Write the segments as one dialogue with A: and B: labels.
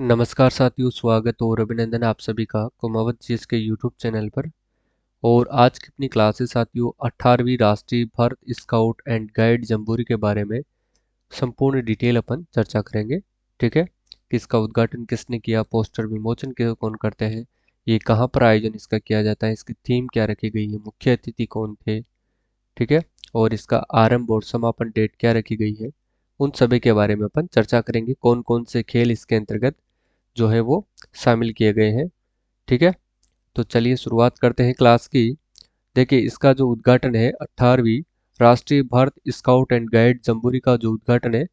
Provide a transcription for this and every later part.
A: नमस्कार साथियों, स्वागत और अभिनंदन आप सभी का कुमावत जीएस के यूट्यूब चैनल पर। और आज की अपनी क्लास है साथियों 18वीं राष्ट्रीय Bharat scout and guide jamboree के बारे में संपूर्ण डिटेल अपन चर्चा करेंगे। ठीक है, किसका उद्घाटन किसने किया, पोस्टर विमोचन के कौन करते हैं, ये कहाँ पर आयोजन इसका किया जाता है, इसकी थीम क्या रखी गई है, मुख्य अतिथि कौन थे। ठीक है, और इसका आरंभ और समापन डेट क्या रखी गई है, उन सभी के बारे में अपन चर्चा करेंगे। कौन कौन से खेल इसके अंतर्गत जो है वो शामिल किए गए हैं। ठीक है, तो चलिए शुरुआत करते हैं क्लास की। देखिए, इसका जो उद्घाटन है 18वीं राष्ट्रीय Bharat scout and guide jamboree का जो उद्घाटन है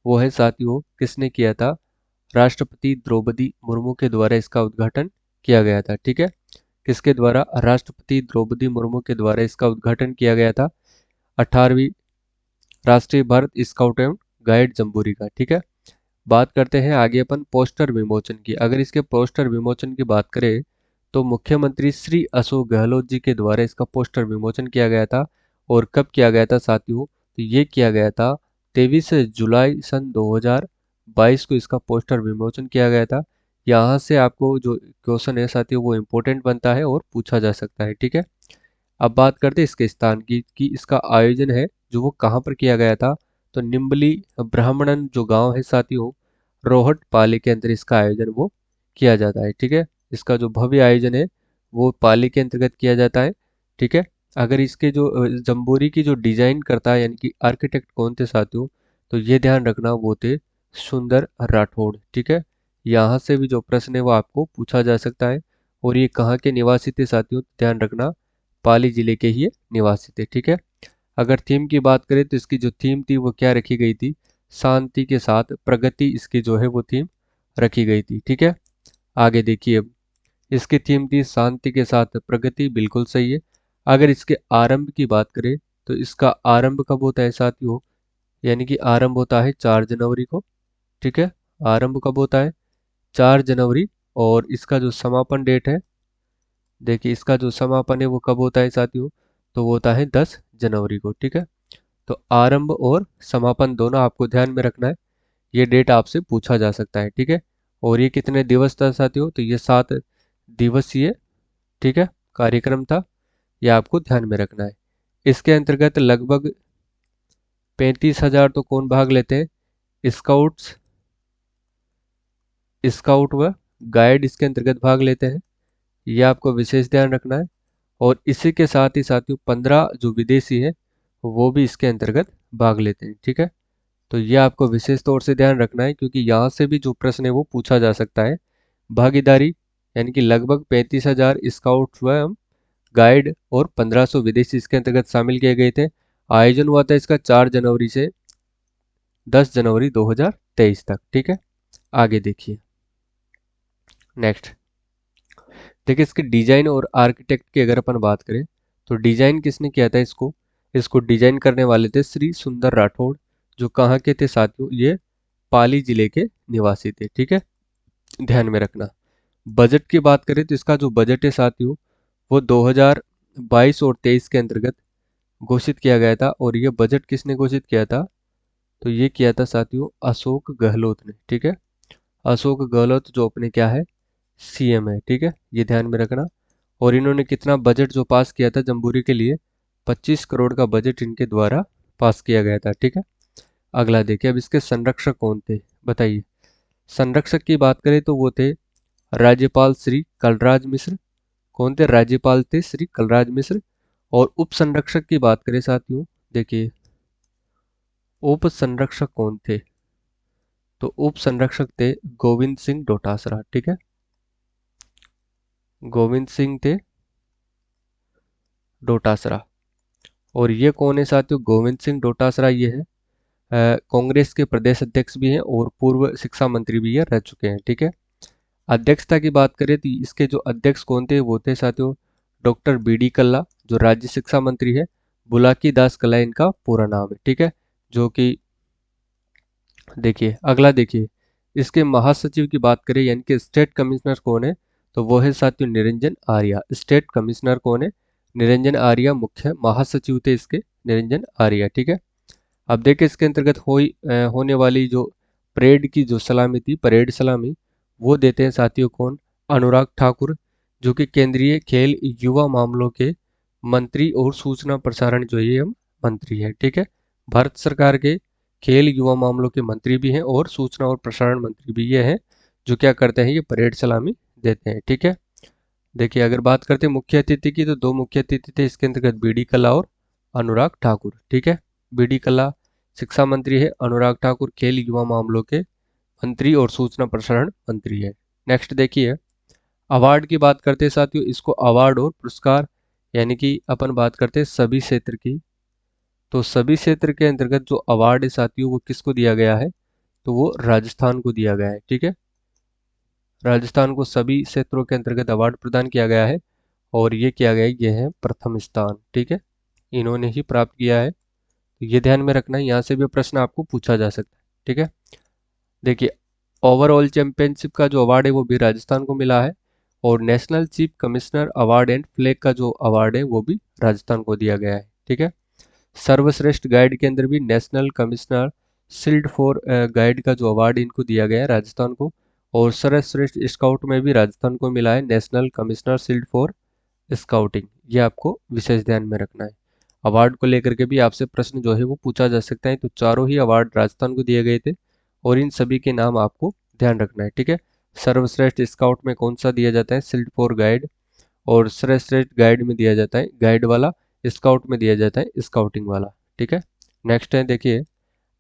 A: वो है साथियों किसने किया था, राष्ट्रपति द्रौपदी मुर्मू के द्वारा इसका उद्घाटन किया गया था। ठीक है, किसके द्वारा, राष्ट्रपति द्रौपदी मुर्मू के द्वारा इसका उद्घाटन किया गया था 18वीं राष्ट्रीय Bharat scout and guide jamboree का। ठीक है, बात करते हैं आगे अपन पोस्टर विमोचन की। अगर इसके पोस्टर विमोचन की बात करें तो मुख्यमंत्री श्री अशोक गहलोत जी के द्वारा इसका पोस्टर विमोचन किया गया था। और कब किया गया था साथियों, तो ये किया गया था 23 जुलाई सन 2022 को इसका पोस्टर विमोचन किया गया था। यहाँ से आपको जो क्वेश्चन है साथियों वो इम्पोर्टेंट बनता है और पूछा जा सकता है। ठीक है, अब बात करते हैं इसके स्थान की कि इसका आयोजन है जो वो कहाँ पर किया गया था। तो निम्बली ब्राह्मणन जो गांव है साथियों, रोहट पाली के अंदर इसका आयोजन वो किया जाता है। ठीक है, इसका जो भव्य आयोजन है वो पाली के अंतर्गत किया जाता है। ठीक है, अगर इसके जो जम्बूरी की जो डिजाइन करता है यानी कि आर्किटेक्ट कौन थे साथियों, तो ये ध्यान रखना वो थे सुंदर राठौड़। ठीक है, यहाँ से भी जो प्रश्न है वो आपको पूछा जा सकता है। और ये कहाँ के निवासी थे साथियों, ध्यान रखना पाली जिले के ही ये निवासी थे। ठीक है, अगर थीम की बात करें तो इसकी जो थीम थी वो क्या रखी गई थी, शांति के साथ प्रगति, इसकी जो है वो थीम रखी गई थी। ठीक है, आगे देखिए, अब इसकी थीम थी शांति के साथ प्रगति, बिल्कुल सही है। अगर इसके आरंभ की बात करें तो इसका आरंभ कब होता है साथियों, यानी कि आरंभ होता है 4 जनवरी को। ठीक है, आरंभ कब होता है, 4 जनवरी। और इसका जो समापन डेट है, देखिए इसका जो समापन है वो कब होता है साथियों, तो वो होता है 10 जनवरी को। ठीक है, तो आरंभ और समापन दोनों आपको ध्यान में रखना है, ये डेट आपसे पूछा जा सकता है। ठीक है, और ये कितने दिवस था साथियों, तो ये 7 दिवसीय ठीक है कार्यक्रम था, ये आपको ध्यान में रखना है। इसके अंतर्गत लगभग 35,000 तो कौन भाग लेते हैं, स्काउट व गाइड इसके अंतर्गत भाग लेते हैं, ये आपको विशेष ध्यान रखना है। और इसी के साथ ही साथियों 15 जो विदेशी हैं वो भी इसके अंतर्गत भाग लेते हैं। ठीक है, तो ये आपको विशेष तौर से ध्यान रखना है क्योंकि यहाँ से भी जो प्रश्न है वो पूछा जा सकता है। भागीदारी यानी कि लगभग 35,000 स्काउट व गाइड और 1500 विदेशी इसके अंतर्गत शामिल किए गए थे। आयोजन हुआ था इसका 4 जनवरी से 10 जनवरी 2023 तक। ठीक है, आगे देखिए नेक्स्ट। देखिए, इसके डिजाइन और आर्किटेक्ट की अगर अपन बात करें तो डिजाइन किसने किया था, इसको इसको डिजाइन करने वाले थे श्री सुंदर राठौड़, जो कहाँ के थे साथियों, ये पाली जिले के निवासी थे। ठीक है, ध्यान में रखना। बजट की बात करें तो इसका जो बजट है साथियों वो 2022 और 23 के अंतर्गत घोषित किया गया था। और ये बजट किसने घोषित किया था, तो ये किया था साथियों अशोक गहलोत ने। ठीक है, अशोक गहलोत जो अपने क्या है, सीएम है। ठीक है, ये ध्यान में रखना। और इन्होंने कितना बजट जो पास किया था जम्बूरी के लिए, 25 करोड़ का बजट इनके द्वारा पास किया गया था। ठीक है, अगला देखिए, अब इसके संरक्षक कौन थे बताइए। संरक्षक की बात करें तो वो थे राज्यपाल श्री कलराज मिश्र। कौन थे, राज्यपाल थे श्री कलराज मिश्र। और उप संरक्षक की बात करें साथियों, देखिए उप संरक्षक कौन थे, तो उप संरक्षक थे गोविंद सिंह डोटासरा। ठीक है, गोविंद सिंह थे डोटासरा। और ये कौन है साथियों, गोविंद सिंह डोटासरा ये है कांग्रेस के प्रदेश अध्यक्ष भी हैं और पूर्व शिक्षा मंत्री भी ये रह चुके हैं। ठीक है, अध्यक्षता की बात करें तो इसके जो अध्यक्ष कौन थे वो थे साथियों डॉक्टर बी.डी. कल्ला, जो राज्य शिक्षा मंत्री है। बुलाकी दास कल्ला इनका पूरा नाम है। ठीक है, जो कि देखिए अगला देखिए, इसके महासचिव की बात करें यानी कि स्टेट कमिश्नर कौन है, तो वो है साथियों निरंजन आर्या। स्टेट कमिश्नर कौन है, निरंजन आर्या मुख्य महासचिव थे इसके, निरंजन आर्या। ठीक है, अब देखिए इसके अंतर्गत होने वाली जो परेड की जो सलामी थी, परेड सलामी, वो देते हैं साथियों कौन, अनुराग ठाकुर, जो कि केंद्रीय खेल युवा मामलों के मंत्री और सूचना प्रसारण जो ये मंत्री है। ठीक है, भारत सरकार के खेल युवा मामलों के मंत्री भी हैं और सूचना और प्रसारण मंत्री भी ये हैं जो क्या करते हैं, ये परेड सलामी देते हैं। ठीक है, देखिए अगर बात करते हैं मुख्य अतिथि की, तो दो मुख्य अतिथि थे इसके अंतर्गत, बीडी कल्ला और अनुराग ठाकुर। ठीक है, बीडी कल्ला शिक्षा मंत्री है, अनुराग ठाकुर खेल युवा मामलों के मंत्री और सूचना प्रसारण मंत्री है। नेक्स्ट देखिए, अवार्ड की बात करते हैं साथियों, इसको अवार्ड और पुरस्कार यानी कि अपन बात करते हैं सभी क्षेत्र की, तो सभी क्षेत्र के अंतर्गत जो अवार्ड है साथियों वो किसको दिया गया है, तो वो राजस्थान को दिया गया है। ठीक है, राजस्थान को सभी क्षेत्रों के अंतर्गत अवार्ड प्रदान किया गया है और ये किया गया है, ये है प्रथम स्थान। ठीक है, इन्होंने ही प्राप्त किया है, तो ये ध्यान में रखना है, यहाँ से भी प्रश्न आपको पूछा जा सकता है। ठीक है, देखिए ओवरऑल चैंपियनशिप का जो अवार्ड है वो भी राजस्थान को मिला है और national chief commissioner award and flag का जो अवार्ड है वो भी राजस्थान को दिया गया है। ठीक है, सर्वश्रेष्ठ गाइड के अंदर भी national commissioner shield for guide का जो अवार्ड इनको दिया गया है राजस्थान को, और सर्वश्रेष्ठ स्काउट में भी राजस्थान को मिला है national commissioner shield for scouting. ये आपको विशेष ध्यान में रखना है। अवार्ड को लेकर के भी आपसे प्रश्न जो है वो पूछा जा सकता है, तो चारों ही अवार्ड राजस्थान को दिए गए थे और इन सभी के नाम आपको ध्यान रखना है। ठीक है, सर्वश्रेष्ठ स्काउट में कौन सा दिया जाता है, शील्ड फॉर गाइड, और सर्वश्रेष्ठ गाइड में दिया जाता है गाइड वाला, स्काउट में दिया जाता है स्काउटिंग वाला। ठीक है, नेक्स्ट है देखिए,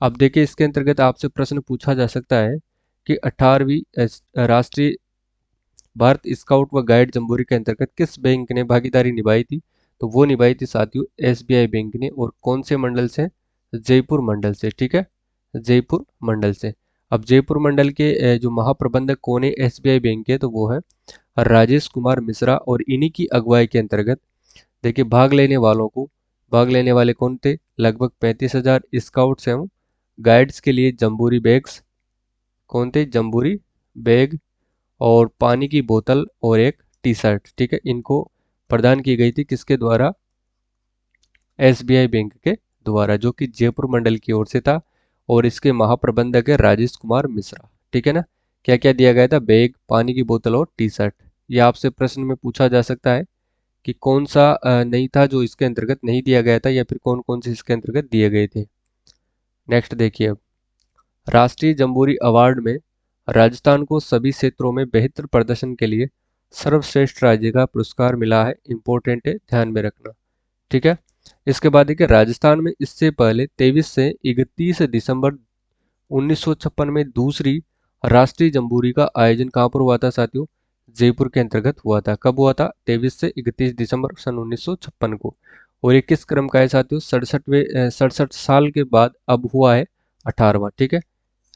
A: अब देखिए इसके अंतर्गत आपसे प्रश्न पूछा जा सकता है कि 18वीं राष्ट्रीय भारत स्काउट व गाइड जम्बोरी के अंतर्गत किस बैंक ने भागीदारी निभाई थी, तो वो निभाई थी साथियों एसबीआई बैंक ने, और कौन से मंडल से, जयपुर मंडल से। ठीक है, जयपुर मंडल से। अब जयपुर मंडल के जो महाप्रबंधक कौन है एसबीआई बैंक के, तो वो है राजेश कुमार मिश्रा, और इन्हीं की अगुवाई के अंतर्गत देखिए भाग लेने वाले कौन थे, लगभग 35,000 स्काउट्स एवं गाइड्स के लिए जम्बूरी बैग्स, कौन थे, जम्बूरी बैग और पानी की बोतल और एक टी शर्ट, ठीक है, इनको प्रदान की गई थी किसके द्वारा, एसबीआई बैंक के द्वारा, जो कि जयपुर मंडल की ओर से था और इसके महाप्रबंधक है राजेश कुमार मिश्रा। ठीक है ना, क्या क्या दिया गया था, बैग, पानी की बोतल और टी शर्ट। ये आपसे प्रश्न में पूछा जा सकता है कि कौन सा नहीं था जो इसके अंतर्गत नहीं दिया गया था, या फिर कौन कौन से इसके अंतर्गत दिए गए थे। नेक्स्ट देखिए, अब राष्ट्रीय जम्बूरी अवार्ड में राजस्थान को सभी क्षेत्रों में बेहतर प्रदर्शन के लिए सर्वश्रेष्ठ राज्य का पुरस्कार मिला है, इंपॉर्टेंट है, ध्यान में रखना। ठीक है, इसके बाद देखिए राजस्थान में इससे पहले 23 से 31 दिसंबर 1956 में दूसरी राष्ट्रीय जम्बूरी का आयोजन कहाँ पर हुआ था साथियों, जयपुर के अंतर्गत हुआ था। कब हुआ था, 23 से 31 दिसंबर सन 1956 को, और ये किस क्रम का है साथियों, 67 साल के बाद अब हुआ है 18वां। ठीक है,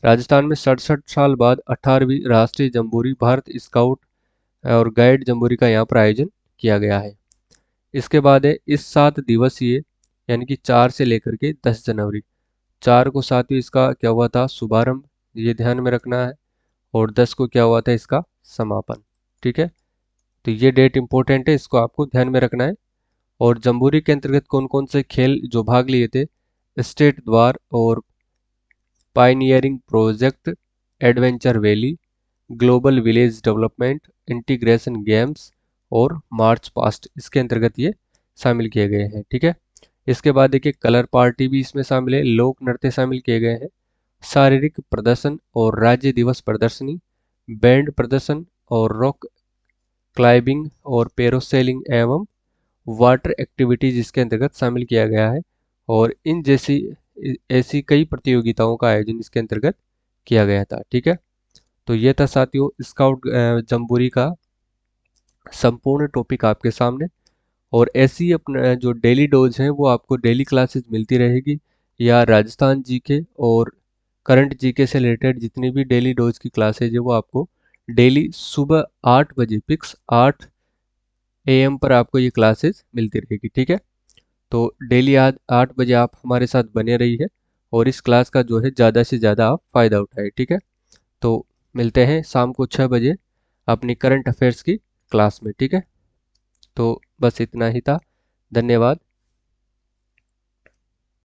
A: राजस्थान में 67 साल बाद 18वीं राष्ट्रीय जम्बूरी भारत स्काउट और गाइड जम्बूरी का यहाँ पर आयोजन किया गया है। इसके बाद है इस 7 दिवसीय यानी कि 4 से लेकर के 10 जनवरी, 4 को साथियों इसका क्या हुआ था, शुभारंभ, ये ध्यान में रखना है, और 10 को क्या हुआ था, इसका समापन। ठीक है, तो ये डेट इंपॉर्टेंट है, इसको आपको ध्यान में रखना है। और जम्बूरी के अंतर्गत कौन कौन से खेल जो भाग लिए थे, स्टेट द्वार और pioneering project, adventure valley, global village development, integration games और मार्च पास्ट, इसके अंतर्गत ये शामिल किए गए हैं। ठीक है, इसके बाद देखिए कलर पार्टी भी इसमें शामिल है, लोक नृत्य शामिल किए गए हैं, शारीरिक प्रदर्शन और राज्य दिवस प्रदर्शनी, बैंड प्रदर्शन और रॉक क्लाइंबिंग और पैरासेलिंग एवं वाटर एक्टिविटीज इसके अंतर्गत शामिल किया गया है, और इन जैसी ऐसी कई प्रतियोगिताओं का आयोजन इसके अंतर्गत किया गया था। ठीक है, तो ये था साथियों स्काउट जम्बूरी का संपूर्ण टॉपिक आपके सामने, और ऐसी अपने जो डेली डोज हैं वो आपको डेली क्लासेस मिलती रहेगी, या राजस्थान जीके और करंट जीके से रिलेटेड जितनी भी डेली डोज की क्लासेज है वो आपको डेली सुबह 8 बजे फिक्स 8 AM पर आपको ये क्लासेस मिलती रहेगी। ठीक है, तो डेली आज 8 बजे आप हमारे साथ बने रहिए और इस क्लास का जो है ज़्यादा से ज़्यादा आप फ़ायदा उठाएं। ठीक है, तो मिलते हैं शाम को 6 बजे अपनी करंट अफेयर्स की क्लास में। ठीक है, तो बस इतना ही था, धन्यवाद।